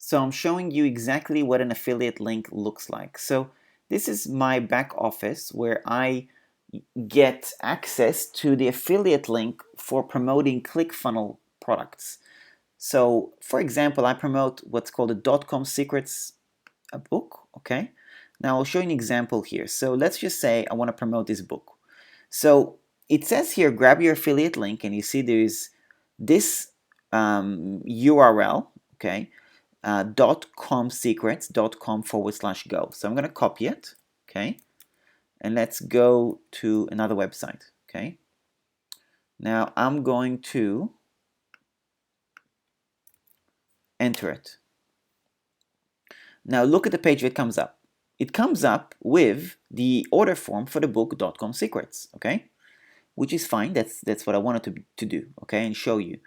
So I'm showing you exactly what an affiliate link looks like. So this is my back office where I get access to the affiliate link for promoting ClickFunnels products. So for example, I promote what's called a .com secrets book, okay? Now I'll show you an example here. So let's just say I want to promote this book. So it says here, grab your affiliate link, and you see there's this URL, okay? .com/secrets.com/go. So I'm going to copy it, okay? And let's go to another website, okay? Now I'm going to enter it. Now look at the page that comes up. It comes up with the order form for the book .com secrets, okay? Which is fine. That's what I wanted to do, okay, and show you.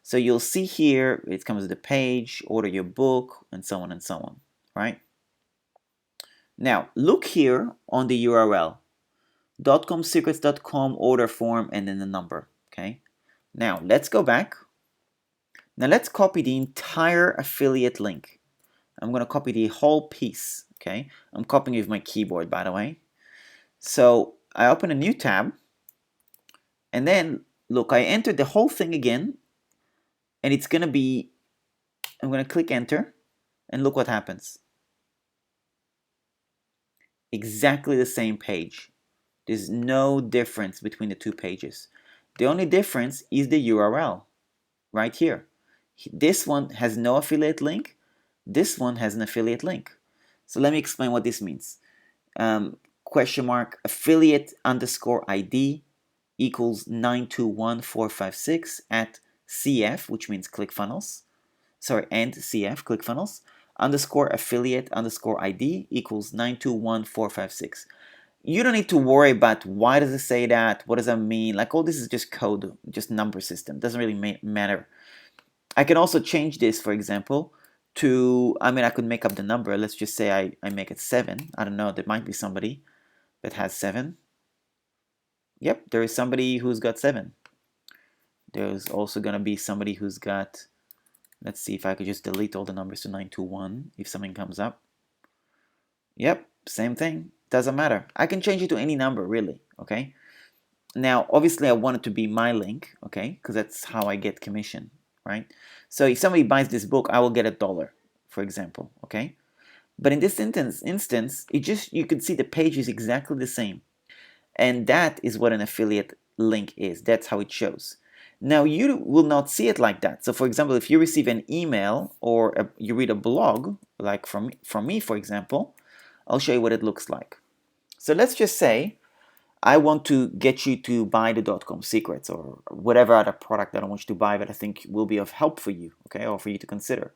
So you'll see here it comes with the page, order your book, and so on, right? Now look here on the URL, .com/secrets.com order form, and then the number, okay? Now let's go back. Now let's copy the entire affiliate link. I'm going to copy the whole piece, okay? I'm copying it with my keyboard, by the way. So I open a new tab, and then look, I entered the whole thing again, and it's going to be, I'm going to click enter, and look what happens. Exactly the same page. There's no difference between the two pages. The only difference is the URL right here. This one has no affiliate link. This one has an affiliate link. So let me explain what this means. Question mark affiliate underscore ID equals 921456 at CF, which means ClickFunnels. Sorry, and CF, ClickFunnels, underscore affiliate underscore ID equals 921456. You don't need to worry about why does it say that, what does that mean, like all this is just code, just number system, doesn't really matter. I can also change this, for example, to, I mean, I could make up the number. Let's just say I make it 7. I don't know, there might be somebody that has 7. Yep, there is somebody who's got 7. There's also going to be somebody who's got, let's see if I could just delete all the numbers to 921 if something comes up. Yep, same thing. Doesn't matter. I can change it to any number, really, okay? Now, obviously, I want it to be my link, okay? Because that's how I get commission, right? So if somebody buys this book, I will get $1, for example, okay? But in this instance, it just, you can see the page is exactly the same. And that is what an affiliate link is. That's how it shows. Now, you will not see it like that. So, for example, if you receive an email or you read a blog, like from me, for example, I'll show you what it looks like. So let's just say I want to get you to buy the .com secrets or whatever other product that I want you to buy that I think will be of help for you, okay, or for you to consider.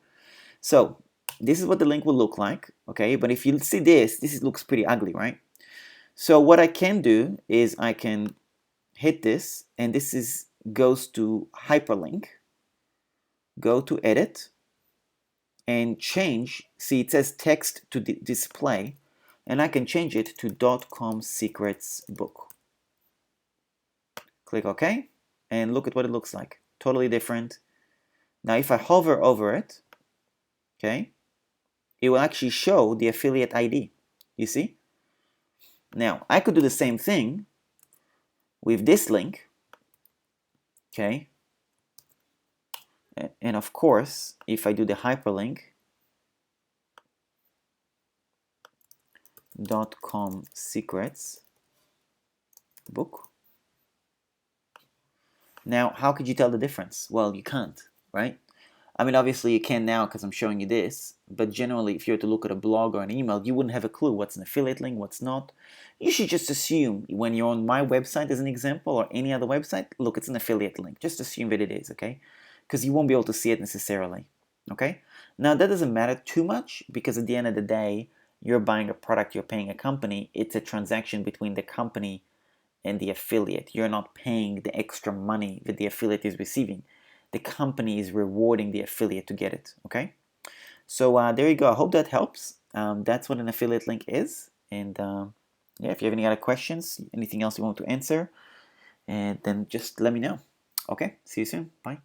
So this is what the link will look like, okay, but if you see this looks pretty ugly, right? So what I can do is I can hit this, and this goes to hyperlink, go to edit, and change, see it says text to display, and I can change it to .com secrets book. Click OK, and look at what it looks like. Totally different. Now if I hover over it, okay, it will actually show the affiliate ID. You see? Now I could do the same thing with this link, okay, and of course if I do the hyperlink, .com secrets book. Now, how could you tell the difference? Well, you can't, right? I mean, obviously you can now because I'm showing you this, but generally if you were to look at a blog or an email, you wouldn't have a clue what's an affiliate link, what's not. You should just assume when you're on my website as an example or any other website, look, it's an affiliate link. Just assume that it is, okay? Because you won't be able to see it necessarily, okay? Now, that doesn't matter too much because at the end of the day, you're buying a product, you're paying a company. It's a transaction between the company and the affiliate. You're not paying the extra money that the affiliate is receiving. The company is rewarding the affiliate to get it, okay? So there you go. I hope that helps. That's what an affiliate link is. And yeah, if you have any other questions, anything else you want to answer, and then just let me know. Okay, see you soon. Bye.